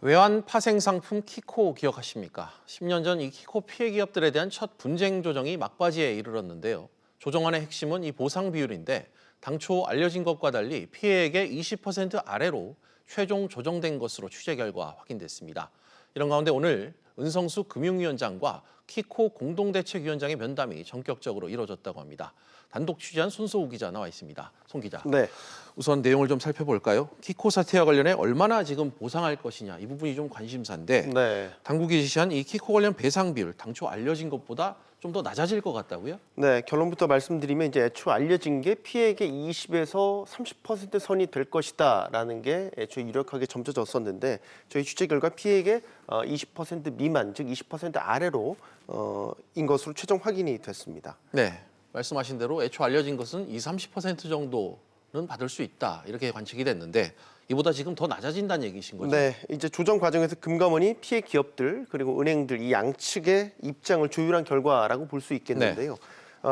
외환 파생 상품 키코 기억하십니까? 10년 전 이 키코 피해 기업들에 대한 첫 분쟁 조정이 막바지에 이르렀는데요. 조정안의 핵심은 이 보상 비율인데 당초 알려진 것과 달리 피해액의 20% 아래로 최종 조정된 것으로 취재 결과 확인됐습니다. 이런 가운데 오늘 은성수 금융위원장과 키코 공동대책위원장의 면담이 전격적으로 이뤄졌다고 합니다. 단독 취재한 손소우 기자 나와 있습니다. 송 기자. 네. 우선 내용을 좀 살펴볼까요? 키코 사태와 관련해 얼마나 지금 보상할 것이냐 이 부분이 좀 관심사인데 네. 당국이 제시한 이 키코 관련 배상 비율 당초 알려진 것보다 좀 더 낮아질 것 같다고요? 네, 결론부터 말씀드리면 이제 애초 알려진 게 피해액의 20에서 30% 선이 될 것이다라는 게 애초에 유력하게 점쳐졌었는데 저희 취재 결과 피해액의 20% 미만, 즉 20% 아래로 인 것으로 최종 확인이 됐습니다. 네, 말씀하신 대로 애초 알려진 것은 30% 정도는 받을 수 있다 이렇게 관측이 됐는데 이보다 지금 더 낮아진다는 얘기신 거죠? 네, 이제 조정 과정에서 금감원이 피해 기업들 그리고 은행들 이 양측의 입장을 조율한 결과라고 볼 수 있겠는데요.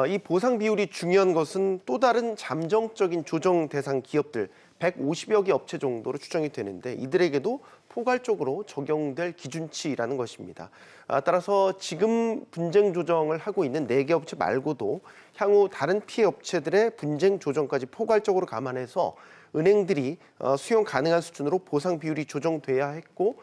이 보상 비율이 중요한 것은 또 다른 잠정적인 조정 대상 기업들 150여 개 업체 정도로 추정이 되는데 이들에게도 포괄적으로 적용될 기준치라는 것입니다. 따라서 지금 분쟁 조정을 하고 있는 4개 업체 말고도 향후 다른 피해 업체들의 분쟁 조정까지 포괄적으로 감안해서 은행들이 수용 가능한 수준으로 보상 비율이 조정돼야 했고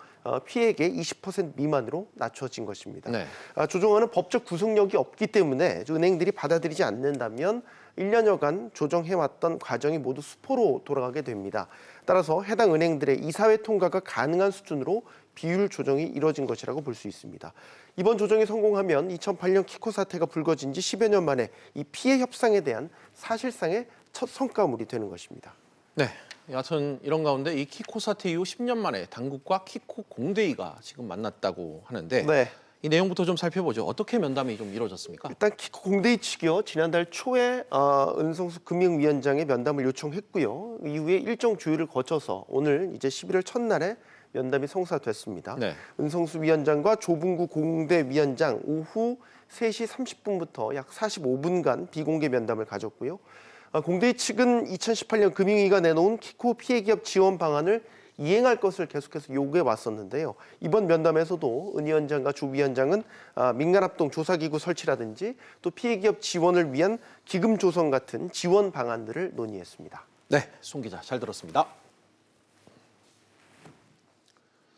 피해액의 20% 미만으로 낮춰진 것입니다. 네. 조정안은 법적 구속력이 없기 때문에 은행들이 받아들이지 않는다면 1년여간 조정해왔던 과정이 모두 수포로 돌아가게 됩니다. 따라서 해당 은행들의 이사회 통과가 가능한 수준으로 비율 조정이 이뤄진 것이라고 볼 수 있습니다. 이번 조정이 성공하면 2008년 키코 사태가 불거진 지 10여 년 만에 이 피해 협상에 대한 사실상의 첫 성과물이 되는 것입니다. 네, 여하튼 이런 가운데 이 키코 사태 이후 10년 만에 당국과 키코 공대위가 지금 만났다고 하는데 네. 이 내용부터 좀 살펴보죠. 어떻게 면담이 좀 이루어졌습니까? 일단 키코 공대위 측이요. 지난달 초에 은성수 금융위원장의 면담을 요청했고요. 이후에 일정 조율을 거쳐서 오늘 이제 11월 첫날에 면담이 성사됐습니다. 네. 은성수 위원장과 조bun구 공대위원장 오후 3시 30분부터 약 45분간 비공개 면담을 가졌고요. 공대위 측은 2018년 금융위가 내놓은 키코 피해기업 지원 방안을 이행할 것을 계속해서 요구해 왔었는데요. 이번 면담에서도 은 위원장과 조 위원장은 민간합동 조사기구 설치라든지 또 피해기업 지원을 위한 기금 조성 같은 지원 방안들을 논의했습니다. 네, 송 기자 잘 들었습니다.